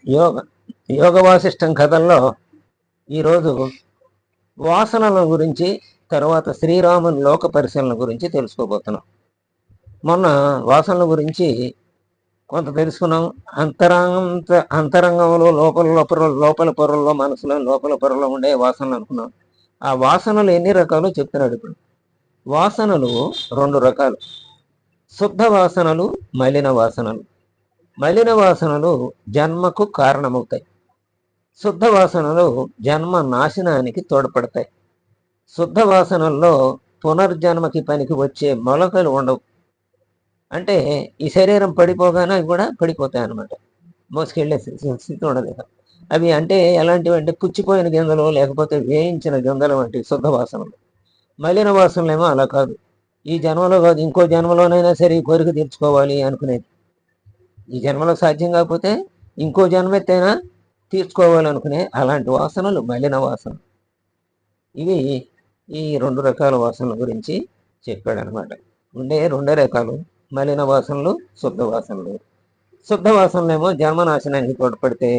యోగ యోగ వాసిష్టం కథల్లో ఈరోజు వాసనల గురించి, తర్వాత శ్రీరాముని లోక పరిశీలన గురించి తెలుసుకోబోతున్నాం. మొన్న వాసనల గురించి కొంత తెలుసుకున్నాం. అంతరంగంలో లోపల పొరల్లో మనసులో లోపల పొరలో ఉండే వాసనలు అనుకున్నాం. ఆ వాసనలు ఎన్ని రకాలు చెప్తున్నాడు ఇప్పుడు. వాసనలు 2 రకాలు: శుద్ధ వాసనలు, మలిన వాసనలు. మలిన వాసనలు జన్మకు కారణమవుతాయి. శుద్ధ వాసనలు జన్మ నాశనానికి తోడ్పడతాయి. శుద్ధ వాసనల్లో పునర్జన్మకి పనికి వచ్చే మొలకలు ఉండవు. అంటే ఈ శరీరం పడిపోగానే అవి కూడా పడిపోతాయి అన్నమాట. మోసుకెళ్ళే స్థితి ఉండదు. అవి అంటే ఎలాంటివి అంటే పుచ్చిపోయిన గింజలు, లేకపోతే వేయించిన గింజలు వంటి శుద్ధ వాసనలు. మలిన వాసనలు ఏమో అలా కాదు. ఈ జన్మలో కాదు, ఇంకో జన్మలోనైనా సరే ఈ కోరిక తీర్చుకోవాలి అనుకునేది. ఈ జన్మలో సాధ్యం కాకపోతే ఇంకో జన్మెత్తైనా తీర్చుకోవాలనుకునే అలాంటి వాసనలు మలిన వాసన. ఇవి ఈ 2 రకాల వాసనల గురించి చెప్పాడనమాట. ఉండే 2 రకాలు: మలిన వాసనలు, శుద్ధ వాసనలు. శుద్ధ వాసనలేమో జన్మనాశనానికి తోడ్పడితే,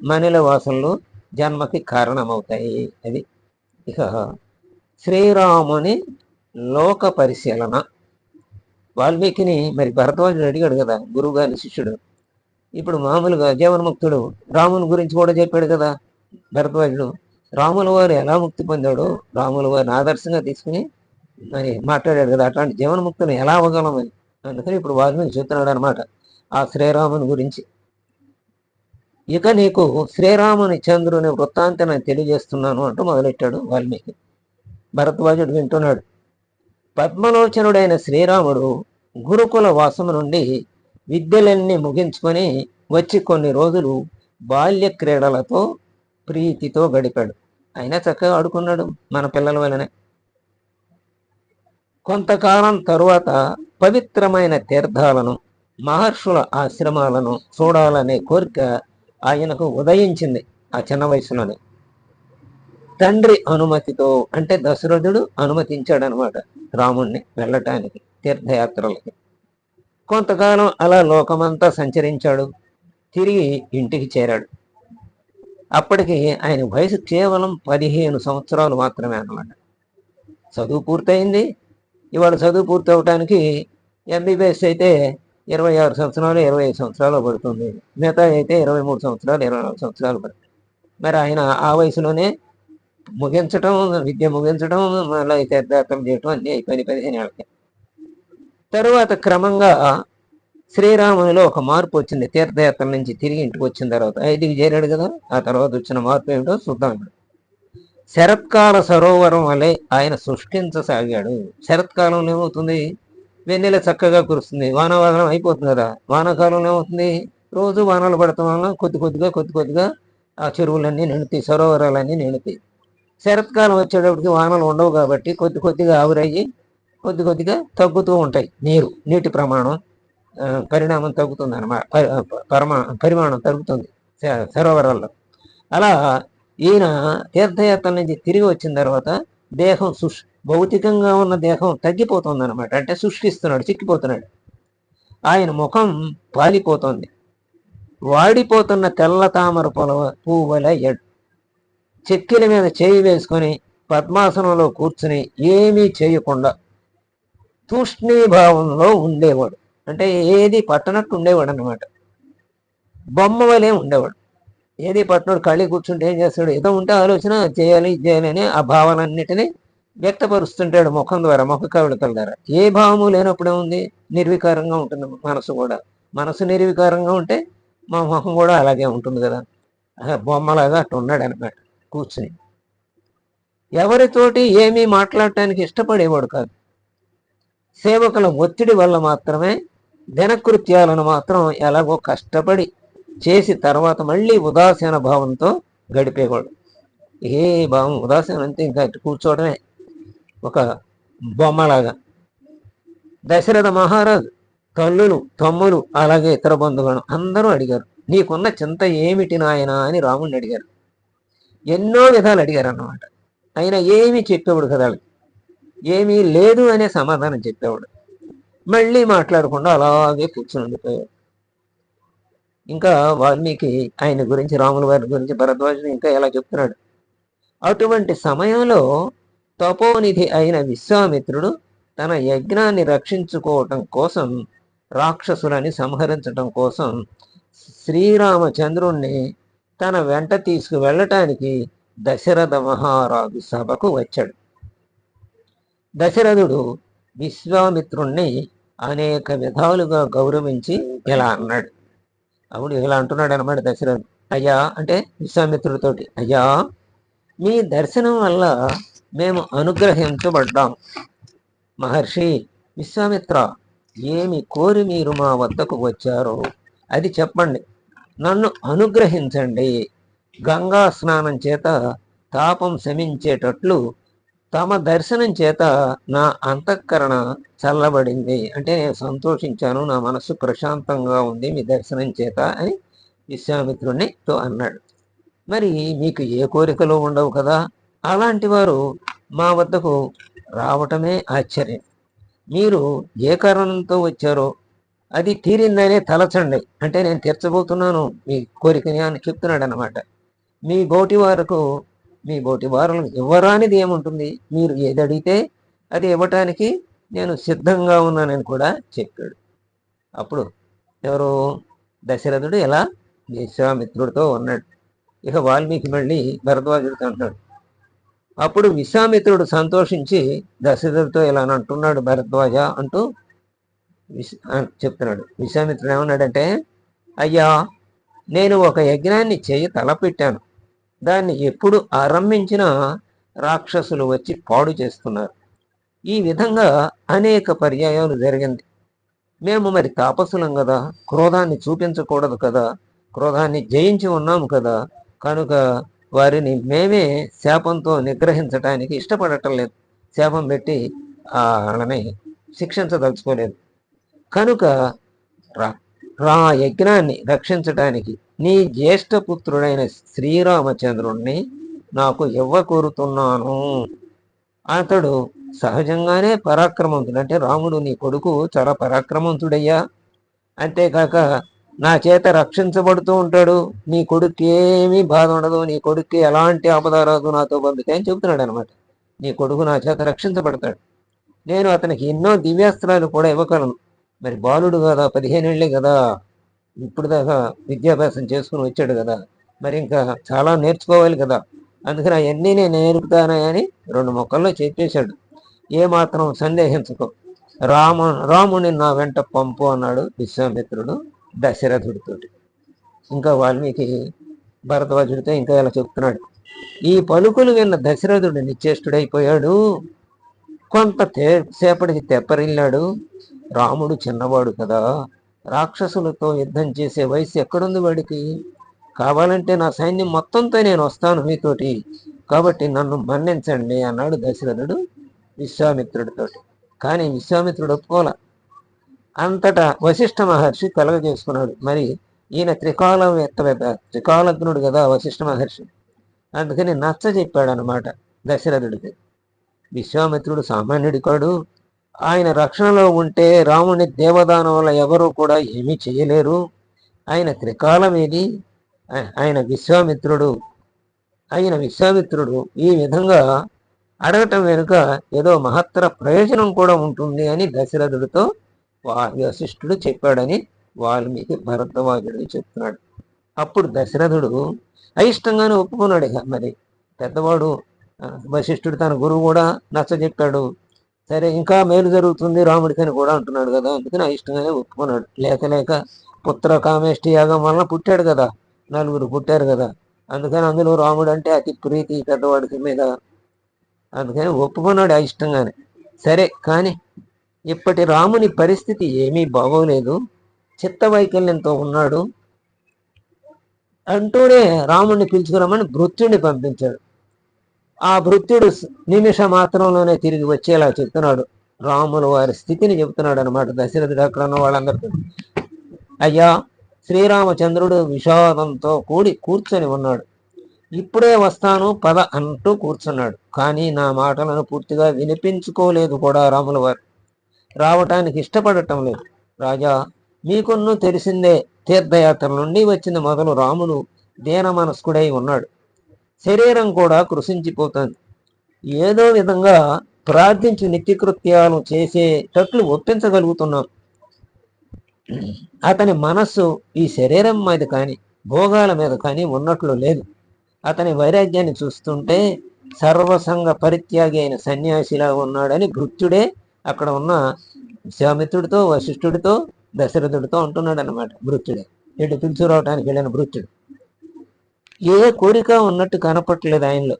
మలిన వాసనలు జన్మకి కారణమవుతాయి. అది. ఇక శ్రీరాముని లోక పరిశీలన. వాల్మీకిని మరి భరద్వాజుడు అడిగాడు కదా, గురువు గారి శిష్యుడు. ఇప్పుడు మామూలుగా జీవన్ముక్తుడు రాముని గురించి కూడా చెప్పాడు కదా భరద్వాజుడు. రాముల వారు ఎలా ముక్తి పొందాడో రాముల వారిని ఆదర్శంగా తీసుకుని మరి మాట్లాడాడు కదా, అట్లాంటి జీవన్ముక్తుని ఎలా అవ్వగలమని. అందుకని ఇప్పుడు వాల్మీకి చెప్తున్నాడు అనమాట ఆ శ్రీరాముని గురించి. ఇక నీకు శ్రీరాముని చంద్రుని వృత్తాంతం నేను తెలియజేస్తున్నాను అంటూ మొదలెట్టాడు వాల్మీకి. భరద్వాజుడు వింటున్నాడు. పద్మలోచనుడైన శ్రీరాముడు గురుకుల వాసము నుండి విద్యలన్నీ ముగించుకొని వచ్చి కొన్ని రోజులు బాల్య క్రీడలతో ప్రీతితో గడిపాడు. అయినా చక్కగా ఆడుకున్నాడు మన పిల్లల వలనే. కొంతకాలం తరువాత పవిత్రమైన తీర్థాలను, మహర్షుల ఆశ్రమాలను చూడాలనే కోరిక ఆయనకు ఉదయించింది ఆ చిన్న వయసులోనే. తండ్రి అనుమతితో, అంటే దశరథుడు అనుమతించాడనమాట రాముణ్ణి వెళ్ళటానికి తీర్థయాత్రలకి. కొంతకాలం అలా లోకమంతా సంచరించాడు. తిరిగి ఇంటికి చేరాడు. అప్పటికి ఆయన వయసు కేవలం 15 సంవత్సరాలు మాత్రమే అన్నమాట. చదువు పూర్తయింది. ఇవాళ చదువు పూర్తి అవటానికి ఎంబీబీఎస్ అయితే 26 సంవత్సరాలు 25 సంవత్సరాలు పడుతుంది. మిగతా అయితే 23 సంవత్సరాలు 24 సంవత్సరాలు పడుతుంది. మరి ఆయన ఆ వయసులోనే ముగించడం, విద్య ముగించడం, మళ్ళీ తీర్థయాత్రలు చేయటం అన్నీ అయిపోయినాయి 15 ఏళ్ళకి. తరువాత క్రమంగా శ్రీరామునిలో ఒక మార్పు వచ్చింది. తీర్థయాత్రల నుంచి తిరిగి ఇంటికి వచ్చిన తర్వాత 5కి చేరాడు కదా, ఆ తర్వాత వచ్చిన మార్పు ఏమిటో చూద్దాం. శరత్కాల సరోవరం వలె ఆయన సృష్టించసాగాడు. శరత్కాలంలో ఏమవుతుంది? వెన్నెల చక్కగా కురుస్తుంది, వానావాదనం అయిపోతుంది కదా. వానాకాలంలో ఏమవుతుంది? రోజు వానలు పడటం వలన కొద్ది కొద్దిగా ఆ చెరువులన్నీ నిండుతాయి, సరోవరాలన్నీ నిండుతాయి. శరత్కాలం వచ్చేటప్పటికి వానలు ఉండవు కాబట్టి కొద్దిగా ఆవిరయ్యి కొద్దిగా తగ్గుతూ ఉంటాయి. నీటి ప్రమాణం పరిణామం తగ్గుతుంది అన్నమాట, పరిమాణం తగ్గుతుంది సరోవరాల్లో. అలా ఈయన తీర్థయాత్రల నుంచి తిరిగి వచ్చిన తర్వాత దేహం భౌతికంగా ఉన్న దేహం తగ్గిపోతుంది అనమాట. అంటే సృష్టిస్తున్నాడు, చిక్కిపోతున్నాడు. ఆయన ముఖం పాలిపోతుంది. వాడిపోతున్న తెల్ల తామర పువ్వుల చెక్కిల మీద చేయి వేసుకొని పద్మాసనంలో కూర్చుని ఏమీ చేయకుండా తూష్ణీభావంలో ఉండేవాడు. అంటే ఏది పట్టనట్టు ఉండేవాడు అనమాట. బొమ్మ వలే ఉండేవాడు. ఏది పట్టణోడు ఖాళీ కూర్చుంటే ఏం చేస్తాడు? ఏదో ఉంటే ఆలోచన చేయాలి అని ఆ భావాలన్నిటినీ వ్యక్తపరుస్తుంటాడు ముఖం ద్వారా, ముఖ కవళికల ద్వారా. ఏ భావము లేనప్పుడే ఉంది, నిర్వికారంగా ఉంటుంది మనసు కూడా. మనసు నిర్వికారంగా ఉంటే మా ముఖం కూడా అలాగే ఉంటుంది కదా. బొమ్మలాగా అట్టు ఉన్నాడు అనమాట కూర్చుని. ఎవరితోటి ఏమీ మాట్లాడటానికి ఇష్టపడేవాడు కాదు. సేవకుల ఒత్తిడి వల్ల మాత్రమే దినకృత్యాలను మాత్రం ఎలాగో కష్టపడి చేసి తర్వాత మళ్ళీ ఉదాసీన భావంతో గడిపేవాడు. ఏ భావం ఉదాసీనం అంతే, ఇంకా కూర్చోవడమే ఒక బొమ్మలాగా. దశరథ మహారాజు తల్లులు, తమ్ములు, అలాగే ఇతర బంధువులను అందరూ అడిగారు, నీకున్న చింత ఏమిటి నాయన అని రాముడిని అడిగారు. ఎన్నో విధాలు అడిగారు అన్నమాట. ఆయన ఏమీ చెప్పేవాడు కదా, ఏమీ లేదు అనే సమాధానం చెప్పేవాడు. మళ్ళీ మాట్లాడకుండా అలాగే కూర్చుని ఉండిపోయాడు. ఇంకా వాల్మీకి ఆయన గురించి, రాముల వారి గురించి భరద్వాజుడు ఇంకా ఎలా చెప్తున్నాడు. అటువంటి సమయంలో తపోనిధి అయిన విశ్వామిత్రుడు తన యజ్ఞాన్ని రక్షించుకోవటం కోసం, రాక్షసులని సంహరించటం కోసం శ్రీరామచంద్రుణ్ణి తన వెంట తీసుకు వెళ్ళటానికి దశరథ మహారాజు సభకు వచ్చాడు. దశరథుడు విశ్వామిత్రుణ్ణి అనేక విధాలుగా గౌరవించి ఇలా అన్నాడు. అప్పుడు ఇలా అంటున్నాడు అనమాట దశరథుడు. అయ్యా అంటే విశ్వామిత్రుడితోటి, అయ్యా మీ దర్శనం వల్ల మేము అనుగ్రహించబడ్డాం. మహర్షి విశ్వామిత్ర, ఏమి కోరి మీరు మా వద్దకు వచ్చారో అది చెప్పండి, నన్ను అనుగ్రహించండి. గంగా స్నానం చేత తాపం శమించేటట్లు తమ దర్శనం చేత నా అంతఃకరణ చల్లబడింది, అంటే నేను సంతోషించాను, నా మనస్సు ప్రశాంతంగా ఉంది మీ దర్శనం చేత అని విశ్వామిత్రునితో అన్నాడు. మరి మీకు ఏ కోరికలు ఉండవు కదా, అలాంటి వారు మా వద్దకు రావటమే ఆశ్చర్యం. మీరు ఏ కారణంతో వచ్చారో అది తీరిందనే తలచండి, అంటే నేను తీర్చబోతున్నాను మీ కోరికని అని చెప్తున్నాడు అనమాట. మీ బోటి వారులకు ఇవ్వరానిది ఏముంటుంది, మీరు ఏది అడిగితే అది ఇవ్వటానికి నేను సిద్ధంగా ఉన్నానని కూడా చెప్పాడు. అప్పుడు ఎవరు, దశరథుడు ఎలా విశ్వామిత్రుడితో ఉన్నాడు. ఇక వాల్మీకి మళ్ళీ భరద్వాజుడితో అంటున్నాడు. అప్పుడు విశ్వామిత్రుడు సంతోషించి దశరథుడితో ఇలా అంటున్నాడు, భరద్వాజ అంటూ చెప్తున్నాడు. విశ్వామిత్రుడు ఏమన్నాడంటే, అయ్యా నేను ఒక యజ్ఞాన్ని తలపెట్టాను, దాన్ని ఎప్పుడు ఆరంభించినా రాక్షసులు వచ్చి పాడు చేస్తున్నారు. ఈ విధంగా అనేక పర్యాయాలు జరిగింది. మేము మరి తాపసులం కదా, క్రోధాన్ని చూపించకూడదు కదా, క్రోధాన్ని జయించి ఉన్నాము కదా, కనుక వారిని మేమే శాపంతో నిగ్రహించడానికి ఇష్టపడటం లేదు, శాపం పెట్టి వాళ్ళని శిక్షించదలుచుకోలేదు. కనుక రా యజ్ఞాన్ని రక్షించడానికి నీ జ్యేష్ఠపుత్రుడైన శ్రీరామచంద్రుణ్ణి నాకు కోరుతున్నాను. అతడు సహజంగానే పరాక్రమంతుడు, అంటే రాముడు నీ కొడుకు చాలా పరాక్రమంతుడయ్యా, అంతేకాక నా చేత రక్షించబడుతూ ఉంటాడు, నీ కొడుకు ఏమీ బాధ ఉండదు, నీ కొడుకు ఎలాంటి ఆపదారాదు నాతో బంధుకే అని చెబుతున్నాడు అనమాట. నీ కొడుకు నా చేత రక్షించబడతాడు, నేను అతనికి ఎన్నో దివ్యాస్త్రాలు కూడా ఇవ్వగలను. మరి బాలుడు కదా, 15 ఏళ్ళే కదా, ఇప్పుడు దాకా విద్యాభ్యాసం చేసుకుని వచ్చాడు కదా, మరి ఇంకా చాలా నేర్చుకోవాలి కదా, అందుకని అవన్నీ నేను నేర్పుతానని 2 మొక్కల్లో చెప్పేశాడు. ఏమాత్రం సందేహించుకో, రాముని నా వెంట పంపు అన్నాడు విశ్వామిత్రుడు దశరథుడితోటి. ఇంకా వాల్మీకి భరద్వాజుడితో ఇంకా ఇలా చెప్తున్నాడు. ఈ పలుకులు విన్న దశరథుడు నిశ్చేష్టుడైపోయాడు. కొంత సేపటికి తెప్పరిల్లాడు. రాముడు చిన్నవాడు కదా, రాక్షసులతో యుద్ధం చేసే వయసు ఎక్కడుంది వాడికి, కావాలంటే నా సైన్యం మొత్తంతో నేను వస్తాను మీతోటి, కాబట్టి నన్ను మన్నించండి అన్నాడు దశరథుడు విశ్వామిత్రుడితోటి. కానీ విశ్వామిత్రుడు ఒప్పుకోలే. అంతటా వశిష్ఠ మహర్షి కలగజేసుకున్నాడు. మరి ఈయన త్రికాలజ్ఞుడు కదా వశిష్ఠ మహర్షి, అందుకని నచ్చ చెప్పాడు అనమాట దశరథుడికి. విశ్వామిత్రుడు సామాన్యుడి కాడు, ఆయన రక్షణలో ఉంటే రాముని దేవదానముల ఎవరూ కూడా ఏమీ చేయలేరు. ఆయన త్రికాలమేది, ఆయన విశ్వామిత్రుడు ఈ విధంగా అడగటం వెనుక ఏదో మహత్తర ప్రయోజనం కూడా ఉంటుంది అని దశరథుడితో వశిష్ఠుడు చెప్పాడని వాల్మీకి భరద్వాజుడికి చెప్తున్నాడు. అప్పుడు దశరథుడు అయిష్టంగానే ఒప్పుకున్నాడు. ఇక మరి పెద్దవాడు వశిష్ఠుడు తన గురువు కూడా నచ్చ చెప్పాడు, సరే ఇంకా మేలు జరుగుతుంది రాముడికని కూడా అంటున్నాడు కదా, అందుకని అయిష్టంగానే ఒప్పుకున్నాడు. లేక పుత్ర కామేష్టి యాగం వలన పుట్టాడు కదా, 4 పుట్టారు కదా, అందుకని అందులో రాముడు అంటే అతి ప్రీతి పెద్దవాడికి మీద, అందుకని ఒప్పుకున్నాడు అయిష్టంగానే. సరే కానీ ఇప్పటి రాముని పరిస్థితి ఏమీ బాగోలేదు, చిత్తవైకల్యంతో ఉన్నాడు అంటూనే రాముడిని పిలుచుకురమ్మని భృత్యుడిని పంపించాడు. ఆ భృత్యుడు నిమిష మాత్రంలోనే తిరిగి వచ్చేలా చెప్తున్నాడు, రాముల వారి స్థితిని చెబుతున్నాడు అనమాట దశరథుడు అక్కడ ఉన్న వాళ్ళందరితో. అయ్యా శ్రీరామచంద్రుడు విషాదంతో కూర్చొని ఉన్నాడు, ఇప్పుడే వస్తాను పద అంటూ కూర్చున్నాడు. కానీ నా మాటలను పూర్తిగా వినిపించుకోలేదు కూడా రాముల వారు, రావటానికి ఇష్టపడటం లేదు. రాజా మీకున్ను తెలిసిందే, తీర్థయాత్రల నుండి వచ్చిన మొదలు రాముడు దీన మనస్కుడై ఉన్నాడు. శరీరం కూడా కృషించిపోతుంది. ఏదో విధంగా ప్రార్థించి నిత్యకృత్యాలు చేసేటట్లు ఒప్పించగలుగుతున్నాం. అతని మనస్సు ఈ శరీరం మీద కానీ భోగాల మీద కానీ ఉన్నట్లు లేదు. అతని వైరాగ్యాన్ని చూస్తుంటే సర్వసంగ పరిత్యాగి అయిన సన్యాసిలా ఉన్నాడని భృత్యుడే అక్కడ ఉన్న విశ్వామిత్రుడితో, వశిష్ఠుడితో, దశరథుడితో అంటున్నాడు అనమాట. భృత్యుడే ఇటు పిలుచురావటానికి వెళ్ళిన భృత్యుడు ఏ కోరిక ఉన్నట్టు కనపట్లేదు ఆయనలో.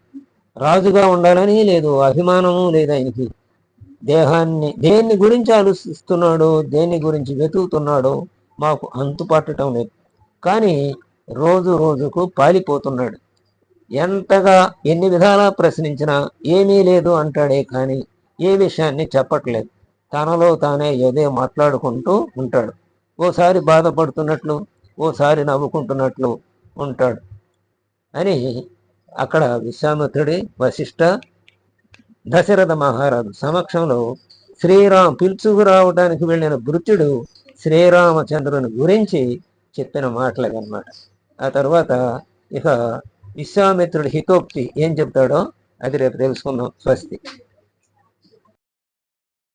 రాజుగా ఉండాలని లేదు, అభిమానము లేదు ఆయనకి. దేన్ని గురించి ఆలోచిస్తున్నాడో, దేన్ని గురించి వెతుకుతున్నాడో మాకు అంతు పట్టడం లేదు. కానీ రోజు రోజుకు పాలిపోతున్నాడు. ఎంతగా ఎన్ని విధాలా ప్రశ్నించినా ఏమీ లేదు అంటాడే కానీ ఏ విషయాన్ని చెప్పట్లేదు. తనలో తానే ఏదో మాట్లాడుకుంటూ ఉంటాడు. ఓసారి బాధపడుతున్నట్లు, ఓసారి నవ్వుకుంటున్నట్లు ఉంటాడు అని అక్కడ విశ్వామిత్రుడి, వశిష్ఠ, దశరథ మహారాజు సమక్షంలో పిలుచుకురావడానికి వెళ్ళిన భృత్యుడు శ్రీరామచంద్రుని గురించి చెప్పిన మాటలనమాట. ఆ తర్వాత ఇక విశ్వామిత్రుడి హితోక్తి ఏం చెప్తాడో అది రేపు తెలుసుకుందాం. స్వస్తి.